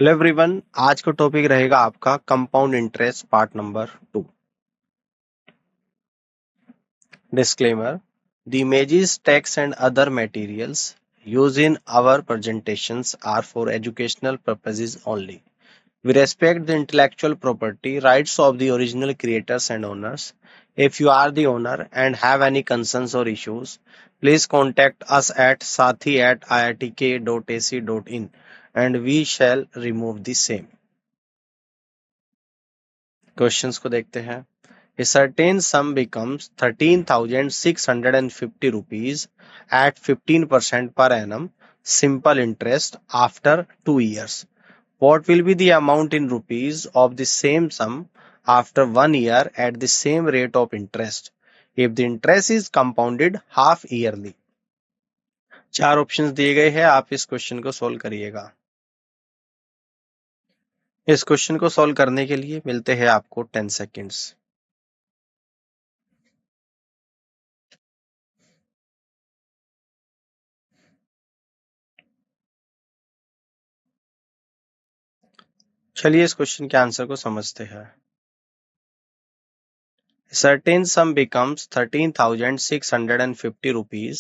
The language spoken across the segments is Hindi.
हेलो एवरीवन, आज का टॉपिक रहेगा आपका compound interest part number 2। Disclaimer: the images, text and other materials used in our presentations are for educational purposes only. We respect the intellectual property rights of the original creators and owners. If you are the owner and have any concerns or issues, please contact us at sathi@iitk.ac.in and we shall remove the same. Questions को देखते हैं। A certain sum becomes 13,650 rupees at 15% per annum simple interest after 2 years. What will be the amount in rupees of the same sum after 1 year at the same rate of interest if the interest is compounded half yearly? चार ऑप्शंस दिए गए हैं, आप इस क्वेश्चन को सोल्व करिएगा। इस क्वेश्चन को सोल्व करने के लिए मिलते हैं आपको 10 सेकेंड्स। चलिए इस क्वेश्चन के आंसर को समझते हैं। Certain sum becomes 13,650 rupees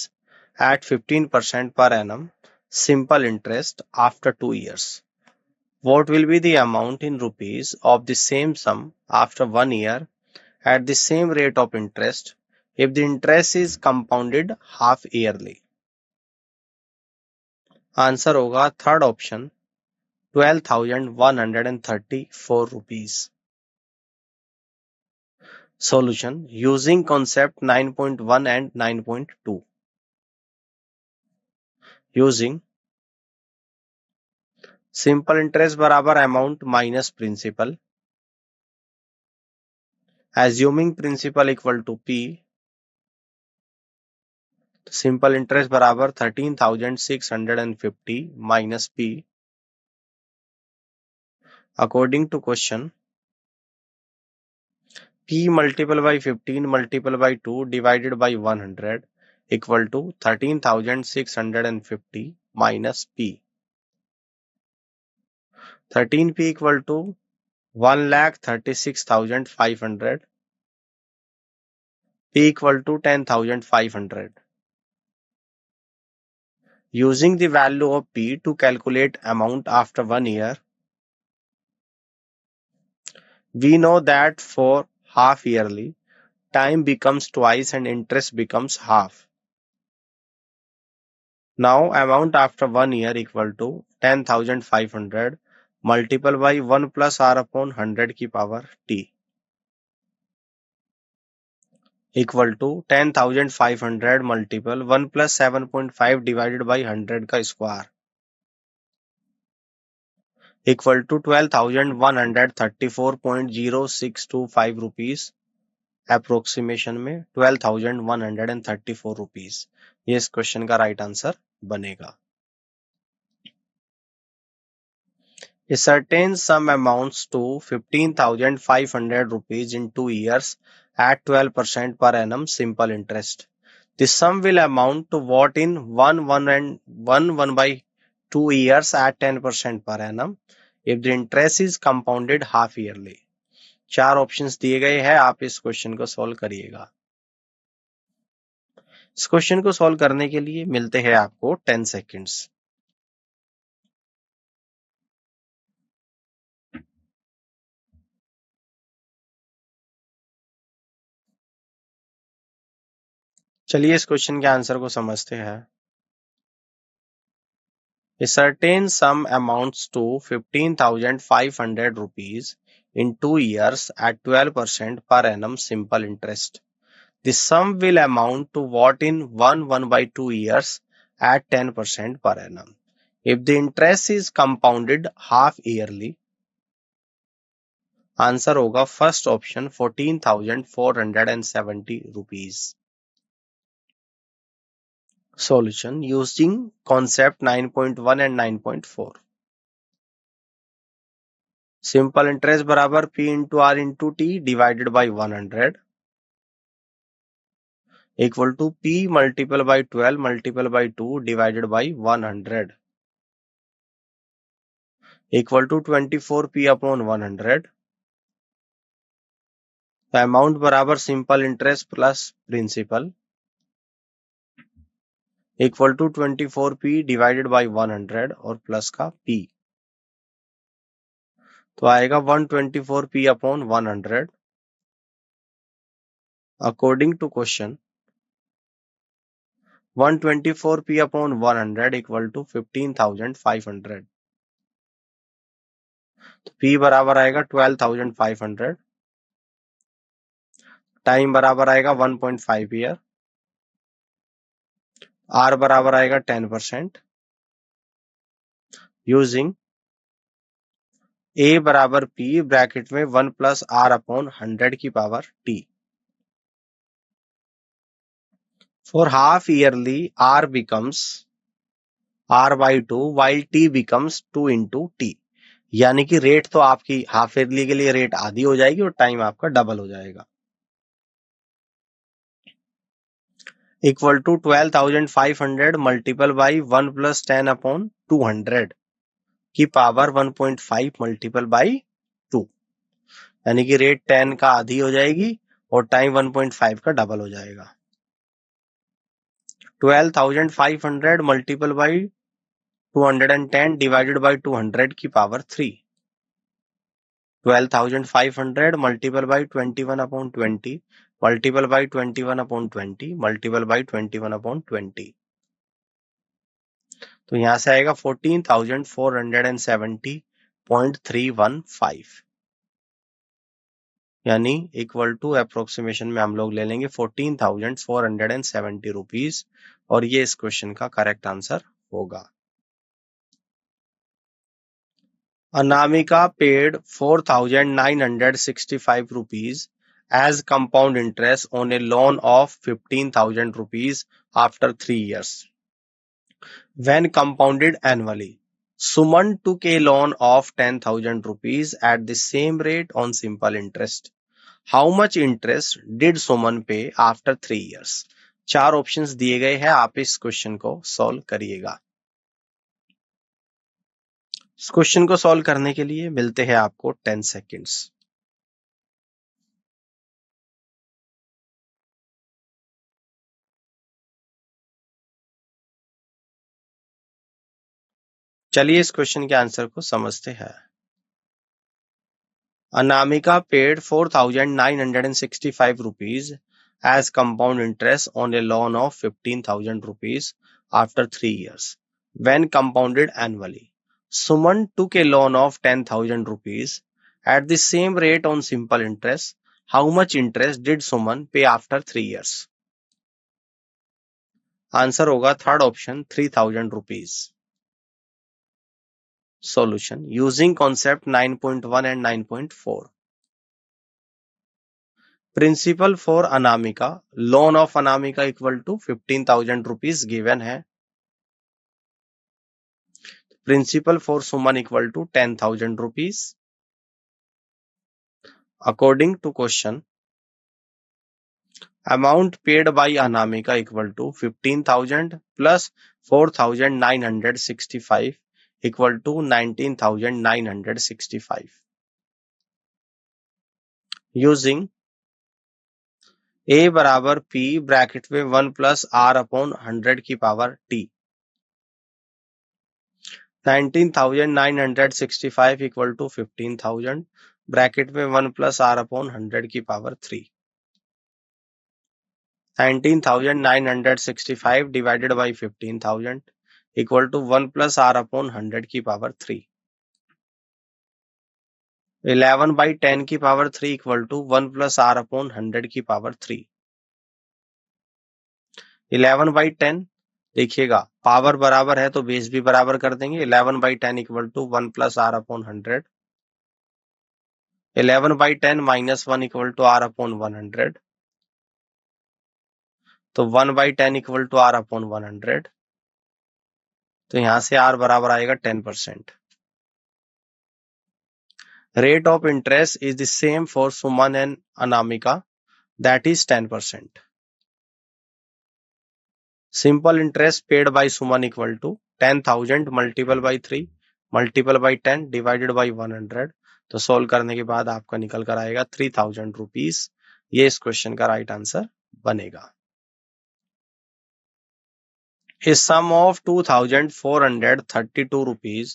at 15% per annum simple interest after 2 years. What will be the amount in rupees of the same sum after 1 year at the same rate of interest if the interest is compounded half yearly? Answer होगा third option 12,134 rupees. Solution using concept 9.1 and 9.2. Using simple interest बराबर amount minus principal, assuming principal equal to P, simple interest बराबर 13,650 minus P. According to question, p multiple by 15 multiple by 2 divided by 100 equal to 13,650 minus p। 13p equal to 1,36,500, p equal to 10,500. Using the value of p to calculate amount after 1 year, we know that for half yearly, time becomes twice and interest becomes half. Now amount after 1 year equal to 10,500 multiple by 1 plus r upon 100 की power t equal to 10,500 multiple 1 plus 7.5 divided by 100 का square equal to 12,134.0625 rupees, approximation में 12,134 रुपीज। ये इस क्वेश्चन का राइट आंसर बनेगा। A certain sum amounts to 15,500 rupees in 2 years at 12% per annum simple interest. The sum will amount to what in 1 by 2 years at 10% per annum if the interest is compounded half yearly. चार ऑप्शंस दिए गए हैं, आप इस क्वेश्चन को सॉल्व करिएगा। इस क्वेश्चन को सॉल्व करने के लिए मिलते हैं आपको 10 सेकेंड्स। चलिए इस क्वेश्चन के आंसर को समझते हैं। A certain sum amounts to 15,500 rupees in 2 years at 12% per annum simple interest. The sum will amount to what in 1 by 2 years at 10% per annum if the interest is compounded half yearly. Answer होगा first option 14,470 rupees. Solution using concept 9.1 and 9.4। Simple interest बराबर p into R into T divided by 100 equal to p multiple by 12 multiple by 2 divided by 100। Equal to 24p upon 100। तो अमाउंट बराबर simple interest plus principal equal to 24p divided by 100 और प्लस का p। तो आएगा 124p upon 100। According to question 124p upon 100 equal to 15,500। तो p बराबर आएगा 12,500। टाइम बराबर आएगा 1.5 ईयर। r बराबर आएगा 10%। यूजिंग a बराबर p ब्रैकेट में 1 प्लस r अपॉन 100 की power t। For half yearly r becomes r by 2 while t becomes 2 into t। यानी कि रेट तो आपकी हाफ ईयरली के लिए रेट आधी हो जाएगी और टाइम आपका डबल हो जाएगा। Equal to 12,500 multiple by 1 plus 10 upon 200 की पावर 1.5 मल्टीपल बाई 2। यानी कि रेट 10 का आधी हो जाएगी और टाइम 1.5 का डबल हो जाएगा। 12,500 मल्टीपल बाई 210 डिवाइडेड बाई 200 की power 3। 12,500 multiple by 21 upon 20 multiple by 21 upon 20 multiple by 21 upon 20। तो यहां से आएगा 14,470.315 यानी इक्वल टू अप्रोक्सीमेशन में हम लोग ले लेंगे 14,470 रुपीज और ये इस क्वेश्चन का करेक्ट आंसर होगा। Anamika paid 4,965 rupees as compound interest on a loan of 15,000 rupees after 3 years. When compounded annually, Suman took a loan of 10,000 rupees at the same rate on simple interest. How much interest did Suman pay after 3 years? 4 options दिए गए हैं, आप इस क्वेश्चन को सॉल्व करिएगा। इस क्वेश्चन को सॉल्व करने के लिए मिलते हैं आपको 10 सेकेंड्स। चलिए इस क्वेश्चन के आंसर को समझते हैं। Anamika paid 4,965 rupees as compound interest on a loan of 15,000 rupees after 3 years when compounded annually. Suman took a loan of 10,000 rupees at the same rate on simple interest. How much interest did Suman pay after 3 years? Answer होगा third option 3,000 rupees. Solution using concept 9.1 and 9.4. Principal for Anamika, loan of Anamika equal to 15,000 rupees given है। Principal for Suman equal to 10,000 rupees. According to question, amount paid by Anamika equal to 15,000 plus 4,965 equal to 19,965. Using A बराबर P ब्रैकेट में 1 प्लस R अपॉन 100 की power T। 19,965 equal to 15,000 bracket में 1 प्लस R अपॉन 100 की power 3। 19,965 divided by 15,000 equal to 1 plus R upon 100 की पावर 3। 11 बाई 10 की power 3 equal to 1 plus R upon 100 की पावर 3। 11 बाई 10 देखिएगा पावर बराबर है तो बेस भी बराबर कर देंगे। 11 by 10 equal to 1 plus R upon 100। 11 by 10 minus 1 equal to R upon 100। तो 1 by 10 equal to R upon 100। तो यहां से R बराबर आएगा 10%। Rate of interest is the same for Suman and Anamika, that is 10%. Simple interest paid by Suman equal to 10,000 multiplied by 3 multiple by 10 divided by 100, तो सोल्व करने के बाद आपका निकल कर आएगा 3000 रुपीज। ये इस क्वेश्चन का राइट आंसर बनेगा। A sum of 2432 rupees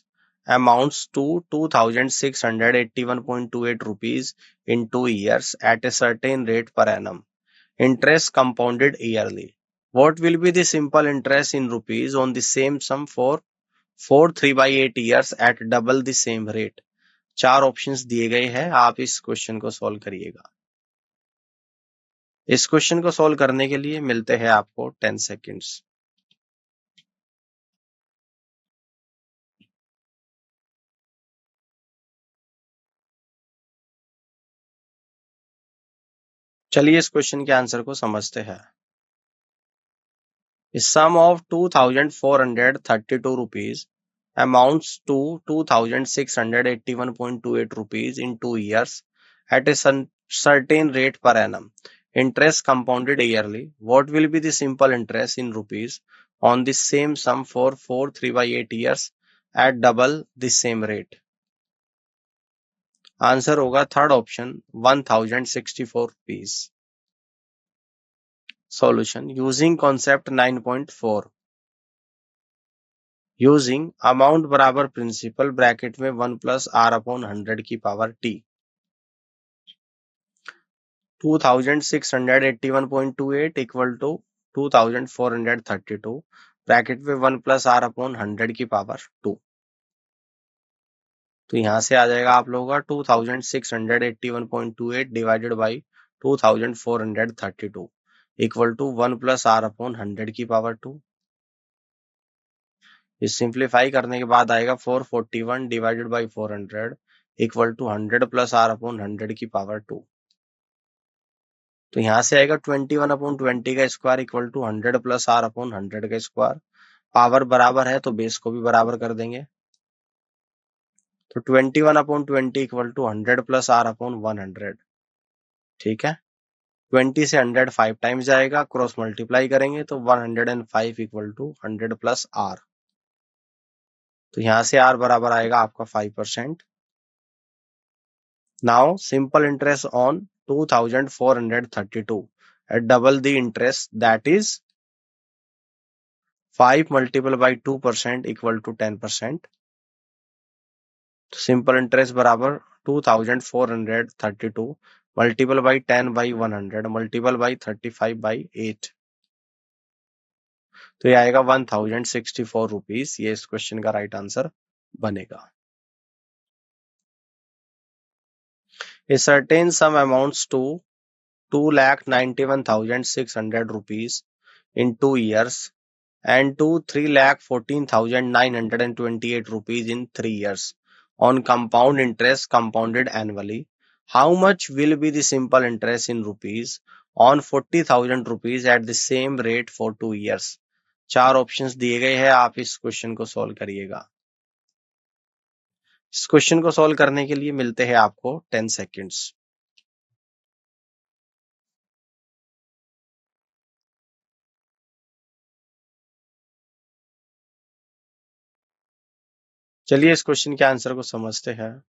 amounts to 2681.28 rupees in 2 years at a certain rate per annum. Interest compounded yearly. What will be the simple interest in rupees on the same sum for 3 by 8 years at double the same rate? चार ऑप्शंस दिए गए हैं, आप इस क्वेश्चन को सॉल्व करिएगा। इस क्वेश्चन को सॉल्व करने के लिए मिलते हैं आपको 10 सेकेंड्स। चलिए इस क्वेश्चन के आंसर को समझते हैं। The sum of 2432 rupees amounts to 2681.28 rupees in 2 years at a certain rate per annum. Interest compounded yearly. What will be the simple interest in rupees on the same sum for 3 by 8 years at double the same rate? Answer होगा third option 1064 rupees. Solution using concept 9.4. Using amount बराबर प्रिंसिपल ब्रैकेट में 1 प्लस आर अपॉन 100 की power T. 2681.28 equal to 2432 bracket में 1 प्लस आर अपॉन 100 की पावर 2। तो यहां से आ जाएगा आप लोगों का 2681.28 divided by 2432 equal to 1 plus R upon 100 की पावर 2। इस सिंप्लीफाई करने के बाद आएगा 441 divided by 400 equal to 100 plus R upon 100 की पावर 2। तो यहां से आएगा 21/20 का square equal to 100 plus R upon 100 का स्क्वायर। पावर बराबर है तो बेस को भी बराबर कर देंगे। तो 21/20 equal to 100 plus R upon 100। ठीक है, 20 से 100 5 टाइम्स जाएगा, क्रॉस मल्टीप्लाई करेंगे तो 105 इक्वल टू 100 प्लस आर। तो यहां से आर बराबर आएगा आपका 5%। Now simple interest on 2432 at double the interest, that is 5 multiplied by 2% equal to 10%. Simple interest बराबर 2432 multiple by 10 by 100 multiple by 35 by 8, तो ये आएगा 1064 रुपीज। ये इस क्वेश्चन का राइट आंसर बनेगा। A certain sum amounts to 2,91,600 rupees in 2 years and to 3,14,928 rupees in 3 years on compound interest compounded annually. How much will be the simple interest in rupees on 40,000 rupees at the same rate for 2 years? चार ऑप्शंस दिए गए हैं, आप इस क्वेश्चन को सॉल्व करिएगा। इस क्वेश्चन को सॉल्व करने के लिए मिलते हैं आपको 10 सेकेंड्स। चलिए इस क्वेश्चन के आंसर को समझते हैं।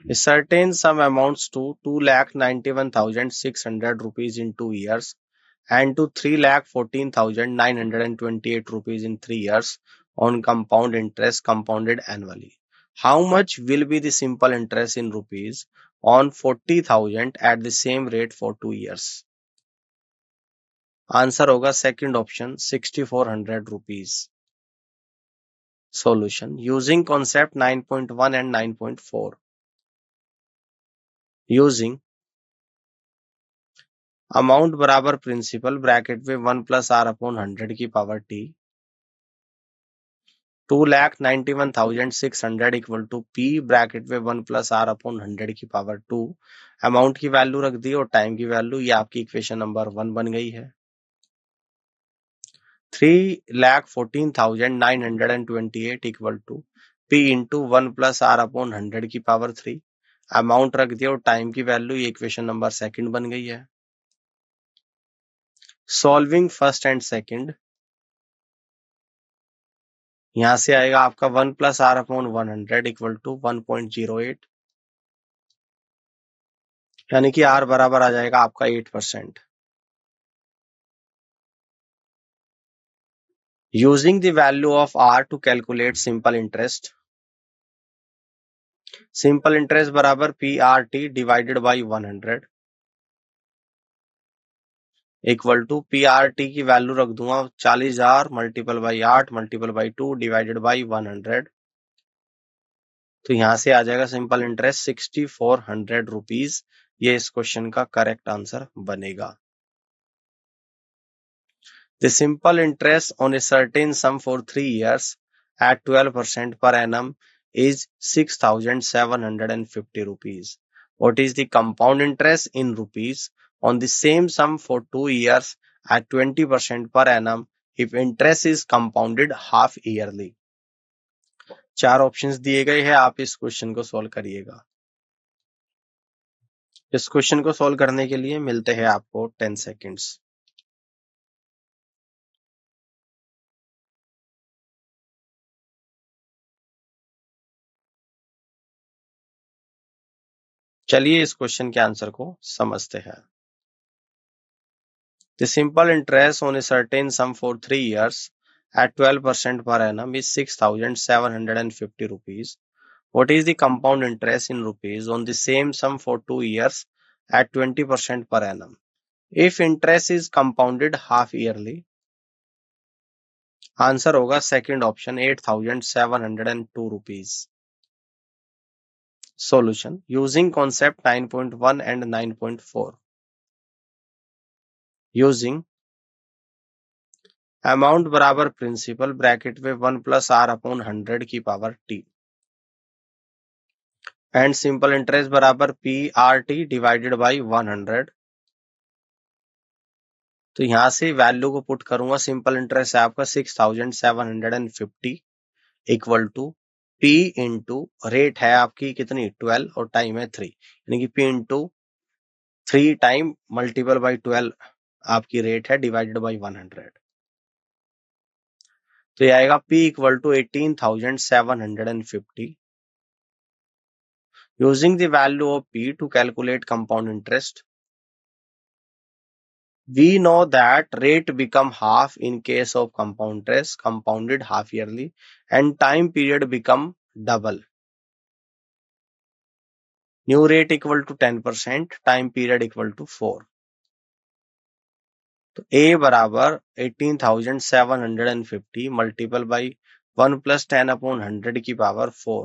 A certain sum amounts to 2,91,600 rupees in 2 years and to 3,14,928 rupees in 3 years on compound interest compounded annually. How much will be the simple interest in rupees on 40,000 at the same rate for 2 years? Answer होगा second option 6400 rupees. Solution using concept 9.1 and 9.4. Using amount बराबर प्रिंसिपल ब्रैकेट में 1 प्लस आर अपॉन 100 की power T. 2,91,600 equal to P bracket में 1 प्लस आर अपॉन 100 की पावर 2। अमाउंट की वैल्यू रख दी और टाइम की वैल्यू, ये आपकी इक्वेशन नंबर 1 बन गई है। 3,14,928 equal to P into 1 plus R upon 100 की पावर 3। अमाउंट रख दिया और टाइम की वैल्यू, ये इक्वेशन नंबर सेकंड बन गई है। सॉल्विंग फर्स्ट एंड सेकंड, यहाँ से आएगा आपका 1 plus R upon 100 equal to 1.08, यानी कि आर बराबर आ जाएगा आपका 8%। Using the value of R to calculate simple interest, simple interest बराबर P R T divided by 100 equal to P R T की वैल्यू रख दूंगा 40,000 multiple by 8 multiple by 2 divided by 100। तो यहाँ से आ जाएगा सिंपल इंटरेस्ट 6400 रुपीज। ये इस क्वेश्चन का करेक्ट आंसर बनेगा। The simple interest on a certain sum for 3 years at 12% per annum is 6,750 rupees. What is the compound interest in rupees on the same sum for 2 years at 20% per annum if interest is compounded half yearly? चार ऑप्शंस दिए गए हैं, आप इस क्वेश्चन को सॉल्व करिएगा। इस क्वेश्चन को सॉल्व करने के लिए मिलते हैं आपको 10 सेकेंड्स। चलिए इस क्वेश्चन के आंसर को समझते हैं। The simple interest on a certain sum for 3 years at 12% per annum is 6,750 rupees. What is the compound interest in rupees on the same sum for 2 years at 20% per annum? If interest is compounded half yearly, answer होगा second option 8,702 rupees. Solution using concept 9.1 and 9.4. Using amount बराबर प्रिंसिपल ब्रैकेट में 1 प्लस आर अपॉन 100 की power T and simple interest बराबर P R T divided by 100। तो यहाँ से वैल्यू को पुट करूंगा। सिंपल इंटरेस्ट है आपका 6,750 equal to P into rate है आपकी कितनी 12 और टाइम है 3, यानी कि P into 3 time multiple by 12 आपकी रेट है डिवाइडेड बाई 100। तो ये आएगा P equal to 18,750। Using the value of P to calculate compound interest, we know that rate become half in case of compound interest compounded half yearly and time period become double. New rate equal to 10%, time period equal to 4. तो A बराबर 18,750 मल्टीपल बाई 1 प्लस 10 अपॉन 100 की पावर 4।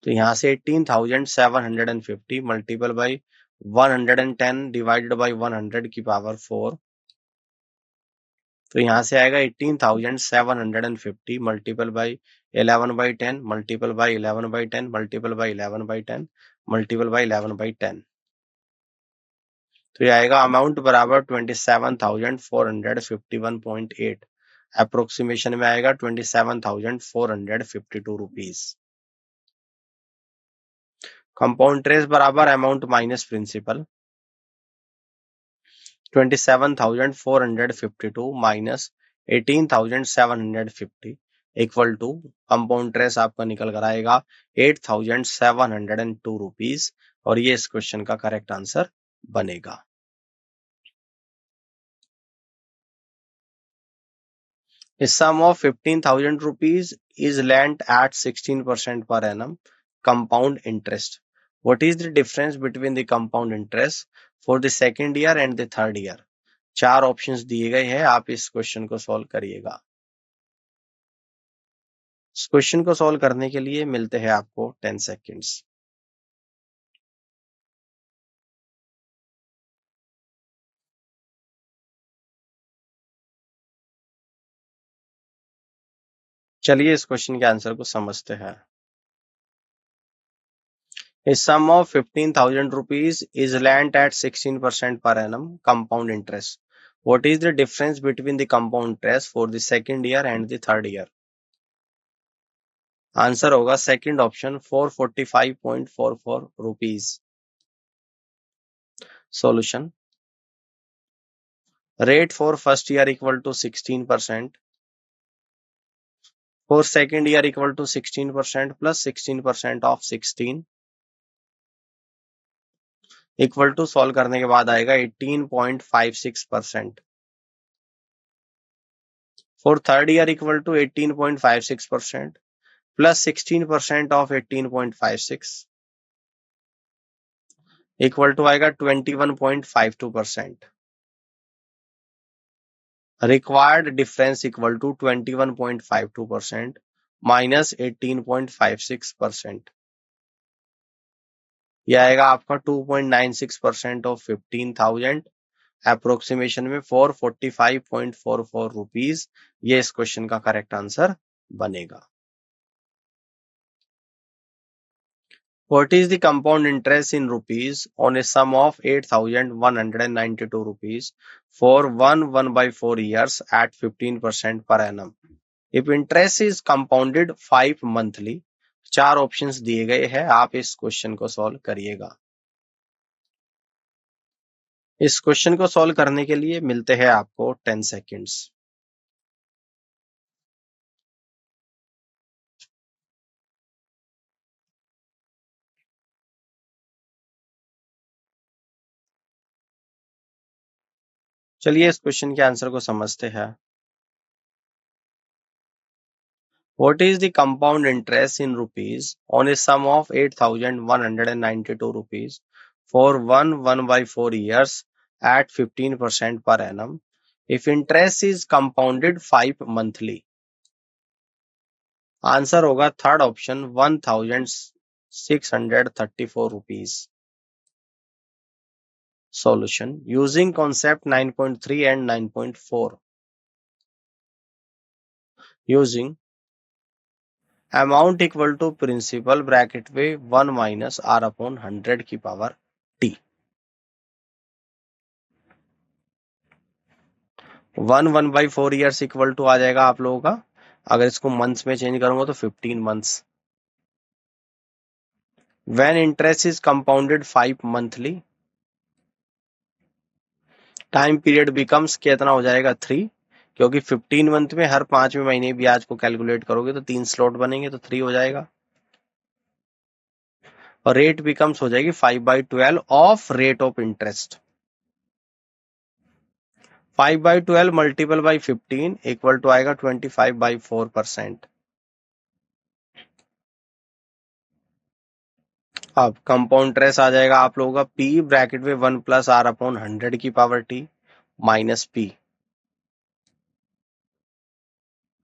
तो यहाँ से 18,750 मल्टीपल बाई 110 डिवाइडेड बाई 100 की पावर 4। तो यहाँ से आएगा 18,750 multiple by 11/10 multiple by 11/10 multiple by 11/10 multiple by 11/10। तो ये आएगा अमाउंट बराबर 27,451.8। अप्रोक्सीमेशन में आएगा 27,452 रुपीज। कंपाउंड इंटरेस्ट बराबर amount minus principal 27,452 minus 18,750 equal to compound interest आपका निकल कर आएगा 8,702 रुपीज और ये इस क्वेश्चन का करेक्ट आंसर बनेगा। A sum of 15,000 rupees is lent at 16% per annum compound interest. What is the difference between the compound interest for the second year and the third year? चार ऑप्शंस दिए गए हैं, आप इस क्वेश्चन को सॉल्व करिएगा। इस क्वेश्चन को सॉल्व करने के लिए मिलते हैं आपको 10 सेकेंड्स। चलिए इस क्वेश्चन के आंसर को समझते हैं। A sum of 15,000 rupees is lent at 16% per annum compound interest. What is the difference between the compound interest for the second year and the third year? Answer होगा second option 445.44 rupees. Solution rate for first year equal to 16%, For second year equal to 16% plus 16% of 16 equal to solve करने के बाद आएगा 18.56%. For third year equal to 18.56% plus 16% of 18.56 equal to आएगा 21.52%. Required difference equal to 21.52% minus 18.56%. यह आएगा आपका 2.96% ऑफ 15,000 अप्रोक्सीमेशन में 445.44 रुपीज. ये इस क्वेश्चन का करेक्ट आंसर बनेगा. What is the compound interest in rupees on a sum of 8,192 rupees for 1/4 years at 15% per annum? If interest is compounded 5 monthly, 4 options दिए गए हैं. आप इस क्वेश्चन को सॉल्व करिएगा. इस क्वेश्चन को सॉल्व करने के लिए मिलते हैं आपको 10 सेकेंड्स. चलिए इस क्वेश्चन के आंसर को समझते हैं. What is the compound interest in rupees on a sum of 8,192 rupees for 1/4 years at 15% per annum if interest is compounded 5 monthly? Answer होगा third option 1,634 rupees. Solution using concept 9.3 and 9.4. Using amount equal to principal bracket में 1 minus r upon 100 की power t. 1/4 years equal to आ जाएगा आप लोगों का, अगर इसको मंथ्स में चेंज करूंगा तो 15 months. When interest is compounded 5 monthly, time period becomes कितना हो जाएगा 3, क्योंकि 15 मंथ में हर 5वें महीने ब्याज को कैलकुलेट करोगे तो 3 स्लॉट बनेंगे तो 3 हो जाएगा. और रेट बिकम्स हो जाएगी 5/12 of rate of interest. 5/12 multiple by 15 equal to आएगा 25/4%. अब कंपाउंड इंटरेस्ट आ जाएगा आप लोगों का P ब्रैकेट में 1 प्लस r अपॉन 100 की power t minus P.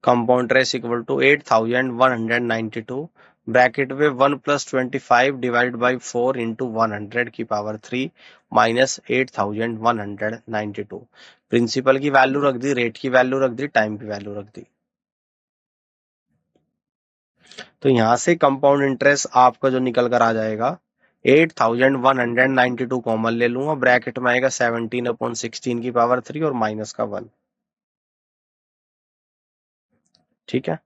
Compound interest equal to 8,192 bracket में 1 प्लस 25 डिवाइड बाई 4 इंटू 100 की पावर 3 माइनस 8,192. प्रिंसिपल की वैल्यू रख दी, रेट की वैल्यू रख दी, टाइम की वैल्यू रख दी. तो यहां से कंपाउंड इंटरेस्ट आपका जो निकल कर आ जाएगा 8,192 कॉमन ले लूंगा, ब्रैकेट में आएगा 17/16 की पावर 3 और माइनस का 1. ठीक है.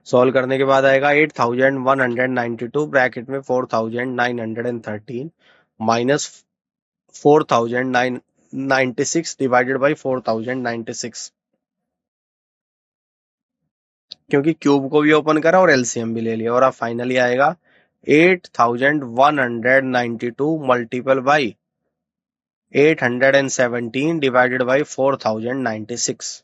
सॉल्व करने के बाद आएगा 8,192 ब्रैकेट में 4,913 माइनस 4,996 डिवाइडेड बाई 4,096, क्योंकि क्यूब को भी ओपन करा और एलसीएम भी ले लिया. और अब फाइनली आएगा 8,192 मल्टीपल बाई 817 डिवाइडेड बाई 4,096.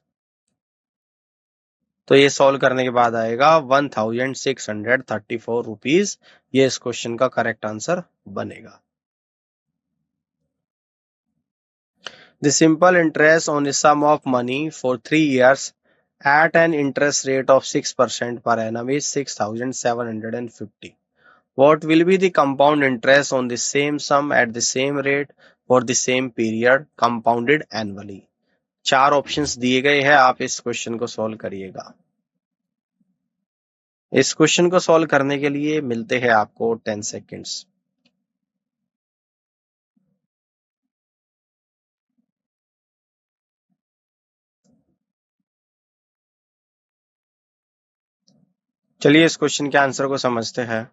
तो ये सॉल्व करने के बाद आएगा 1,634 रुपीज. ये इस क्वेश्चन का करेक्ट आंसर बनेगा. The simple interest on the sum of money for 3 years at an interest rate of 6% per annum is 6,750. What will be the compound interest on the same sum at the same rate for the same period compounded annually? 4 options दिए गए हैं, आप इस क्वेश्चन को सॉल्व करिएगा. इस क्वेश्चन को सॉल्व करने के लिए मिलते हैं आपको 10 सेकेंड्स. चलिए इस क्वेश्चन के आंसर को समझते हैं.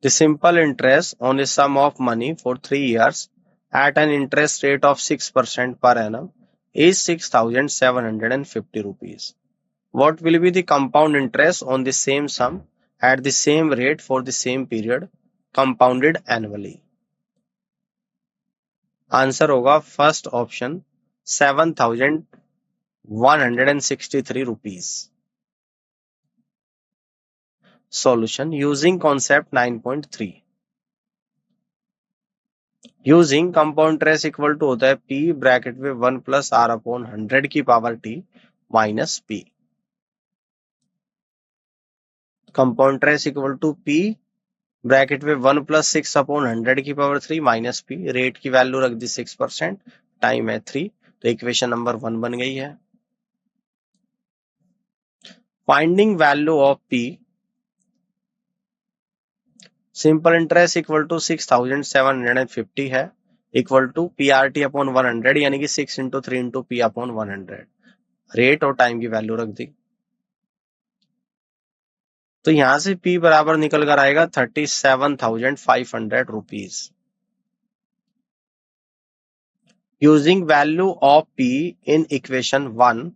The simple interest on a sum of money for 3 years at an interest rate of 6% per annum is 6,750 rupees. What will be the compound interest on the same sum at the same rate for the same period compounded annually? Answer होगा first option 7,163 rupees. Solution using concept 9.3. Using compound interest equal to होता है P ब्रैकेट में 1 प्लस R अपॉन 100 की power T minus P. Compound interest equal to P bracket में 1 प्लस 6 अपॉन 100 की पावर 3 माइनस P. रेट की वैल्यू रख दी 6%, टाइम है 3, तो इक्वेशन नंबर 1 बन गई है. Finding value of P, simple interest equal to 6,750 है, इक्वल टू PRT अपॉन 100 यानी कि 6 into 3 into P upon 100. Rate और टाइम की वैल्यू रख दी, तो यहां से P बराबर निकल कर आएगा 37,500 rupees. Using value of P in equation 1,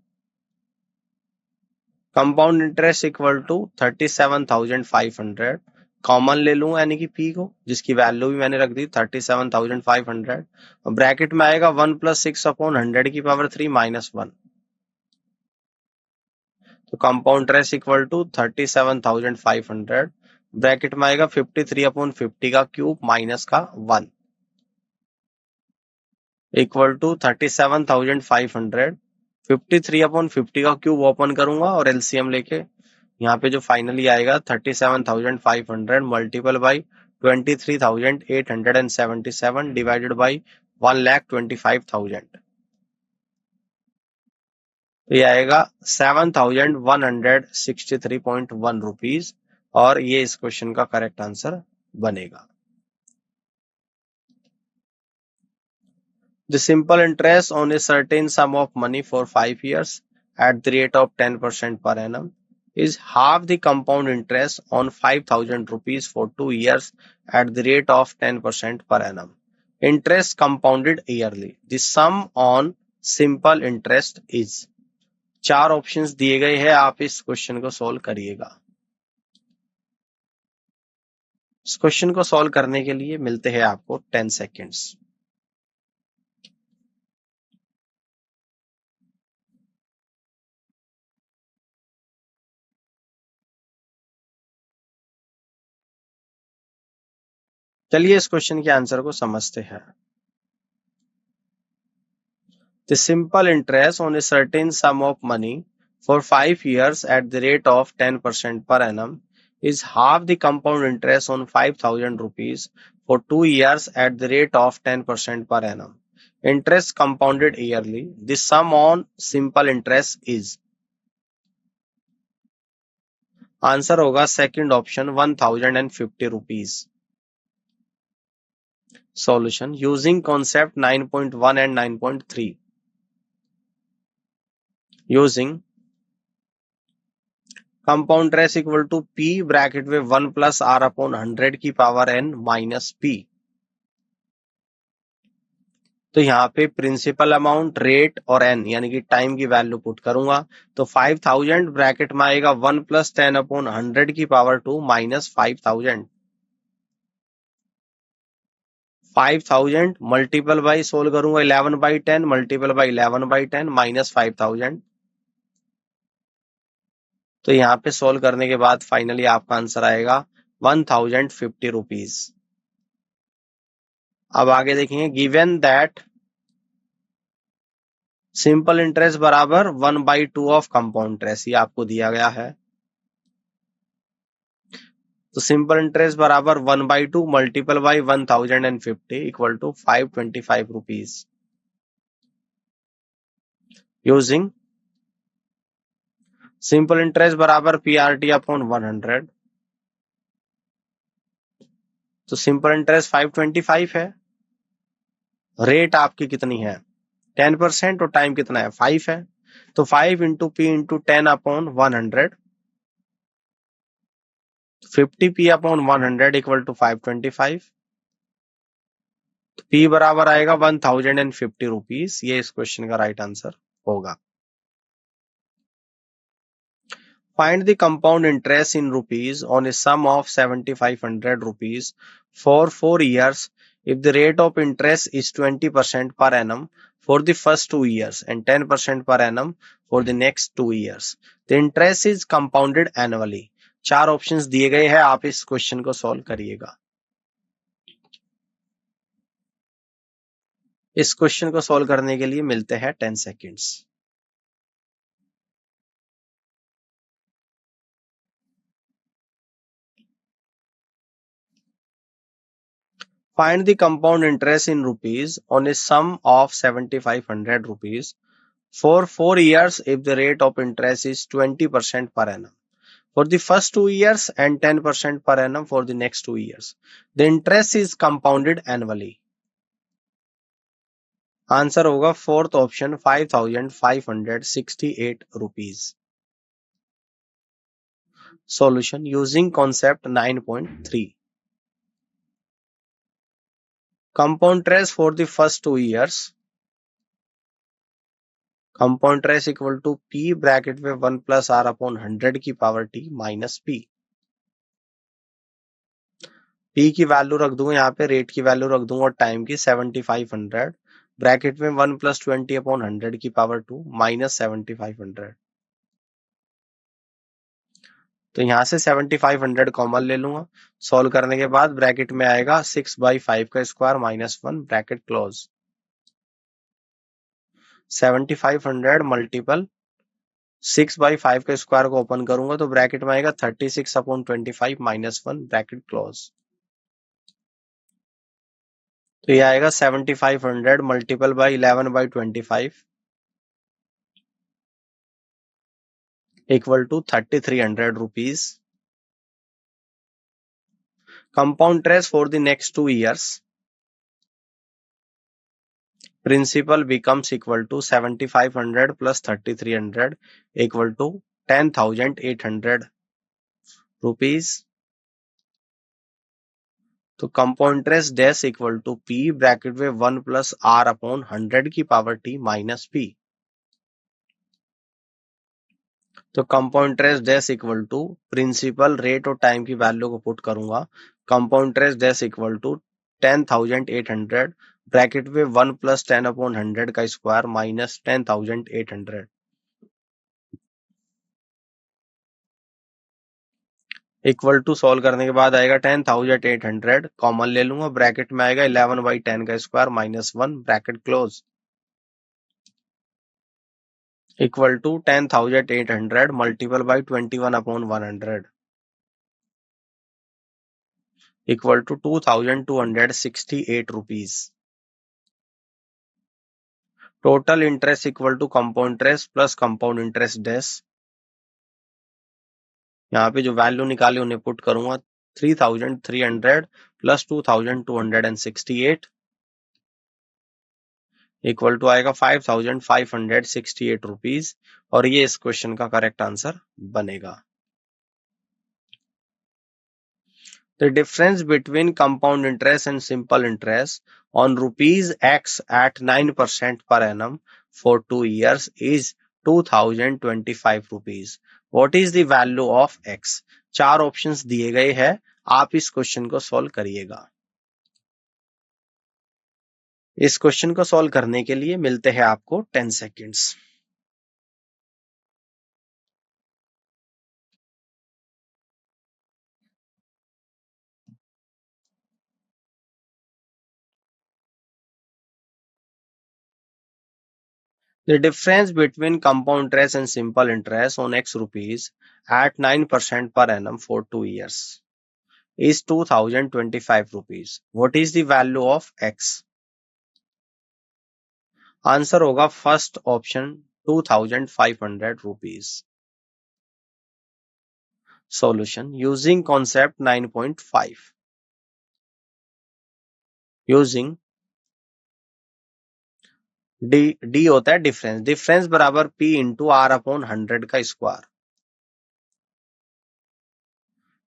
compound interest equal to 37,500, common ले लूं यानी कि P को, जिसकी वैल्यू भी मैंने रख दी 37,500, और ब्रैकेट में आएगा 1 प्लस 6 अपॉन 100 की पावर 3 माइनस 1. तो compound interest equal to 37,500, bracket में आएगा 53 अपॉन 50 का क्यूब माइनस का 1 इक्वल टू 37,500. 53 अपॉन 50 का क्यूब ओपन करूंगा और एलसीएम लेके यहाँ पे जो फाइनली आएगा 37,500 मल्टीपल बाई 23,877 डिवाइडेड बाई 1,25,000, तो ये आएगा 7,163.1 रुपीज, और ये इस क्वेश्चन का करेक्ट आंसर बनेगा. The simple interest on a certain sum of money for 5 years at the rate of 10% per annum is half the compound interest on 5,000 rupees for 2 years at the rate of 10% per annum. Interest compounded yearly. The sum on simple interest is. 4 options दिए गए हैं, आप इस क्वेश्चन को सॉल्व करिएगा. इस क्वेश्चन को सॉल्व करने के लिए मिलते हैं आपको 10 सेकेंड्स. चलिए इस क्वेश्चन के आंसर को समझते हैं. The simple interest on a certain sum of money for 5 years at the rate of 10% per annum is half the compound interest on 5,000 rupees for 2 years at the rate of 10% per annum. Interest compounded yearly. The sum on simple interest is. Answer होगा second option 1,050 rupees. Solution using concept 9.1 and 9.3. Using compound interest equal to P bracket में 1 प्लस R अपॉन 100 की पावर N माइनस P. तो यहाँ पे प्रिंसिपल अमाउंट, रेट और N यानी कि टाइम की वैल्यू पुट करूंगा, तो 5,000 ब्रैकेट में आएगा 1 प्लस 10 अपॉन 100 की power 2 minus 5,000. 5,000 multiple by solve करूंगा 11 by 10 multiple by 11 by 10 minus 5,000. तो यहाँ पे सोल्व करने के बाद फाइनली आपका आंसर आएगा 1,050 रुपीज. अब आगे देखेंगे, गिवन दैट सिंपल इंटरेस्ट बराबर 1/2 ऑफ कंपाउंड इंटरेस्ट, ये आपको दिया गया है. तो सिंपल इंटरेस्ट बराबर 1/2 multiple by 1,050 equal to 525 rupees. Using simple interest बराबर PRT अपॉन 100, तो सिंपल इंटरेस्ट 525 है. रेट आपकी कितनी है 10%, और टाइम कितना है 5 है, तो 5 into P into 10 upon 100, 50P upon 100 equal to 525. तो P बराबर आएगा 1050 रुपीज, ये इस क्वेश्चन का राइट आंसर होगा। Find the compound interest in rupees on a sum of 7500 rupees for 4 years if the rate of interest is 20% per annum for the first 2 years and 10% per annum for the next 2 years. The interest is compounded annually. चार ऑप्शंस दिए गए हैं, आप इस क्वेश्चन को सॉल्व करिएगा। इस क्वेश्चन को सॉल्व करने के लिए मिलते हैं 10 seconds. Find the compound interest in rupees on a sum of 7500 rupees for 4 years if the rate of interest is 20% per annum for the first 2 years and 10% per annum for the next 2 years. The interest is compounded annually. Answer होगा fourth option 5568 rupees. Solution using concept 9.3। Compound interest for the first 2 years, compound interest equal to P bracket में 1 प्लस R अपॉन 100 की power T minus P। P की वैल्यू रख दूंगा यहाँ पे, रेट की वैल्यू रख दूंगा और टाइम की 7500 ब्रैकेट में 1 प्लस 20 अपॉन 100 की पावर 2 माइनस 7500। तो यहाँ से 7500 कॉमन ले लूंगा। सॉल्व करने के बाद ब्रैकेट में आएगा 6/5 का square minus 1 bracket close. 7500 multiple 6/5 का स्क्वायर को ओपन करूंगा तो ब्रैकेट में आएगा 36 अपॉन 25 माइनस 1 ब्रैकेट क्लोज। तो ये आएगा 7500 multiple by 11/25 equal to 3300 rupees. Compound interest for the next 2 years, principal becomes equal to 7500 plus 3300 equal to 10,800 rupees. तो compound interest dash equal to P bracket में 1 प्लस R अपॉन 100 की पावर T माइनस P। तो compound interest dash equal to principal rate और टाइम की वैल्यू को पुट करूंगा। Compound interest dash equal to 10,800 bracket में 1 प्लस 10 अपॉन 100 का square minus 10,800 equal to solve करने के बाद आएगा 10,800 कॉमन ले लूंगा, ब्रैकेट में आएगा 11/10 का square minus 1 bracket close equal to 10,800 multiple by 21 upon 100 equal to 2,268 rupees. Total interest equal to compound interest plus compound interest dash, यहाँ पे जो वैल्यू निकाले उन्हें पुट करूंगा 3,300 प्लस 2,268 इक्वल टू आएगा 5,568 रुपीज और ये इस क्वेश्चन का करेक्ट आंसर बनेगा। The difference between compound interest and simple interest on rupees X at 9% per annum for 2 years is 2,025 rupees. What is the value of X? चार ऑप्शंस दिए गए हैं, आप इस क्वेश्चन को सॉल्व करिएगा। इस क्वेश्चन को सॉल्व करने के लिए मिलते हैं आपको 10 seconds. The difference between compound interest and simple interest on X rupees at 9% per annum for 2 years is 2,025 rupees. What is the value of X? Answer होगा first option 2,500 rupees. Solution using concept 9.5. Using D होता है डिफरेंस, डिफरेंस बराबर P इंटू R अपॉन 100 का square.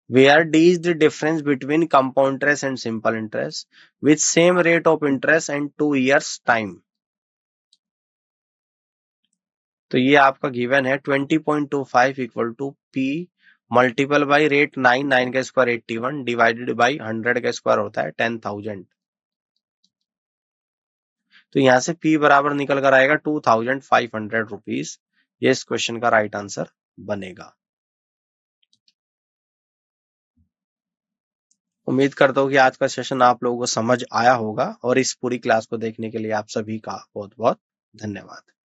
where D is the difference between compound interest and simple interest with same rate of interest and 2 years time। तो ये आपका गिवन है 20.25 equal to P multiple by rate 9 का स्क्वायर 81 डिवाइडेड बाई 100 का स्क्वायर होता है 10,000। तो यहाँ से P बराबर निकल कर आएगा 2,500 रुपीज। ये इस क्वेश्चन का राइट आंसर बनेगा। उम्मीद करता हूँ कि आज का सेशन आप लोगों को समझ आया होगा और इस पूरी क्लास को देखने के लिए आप सभी का बहुत बहुत धन्यवाद।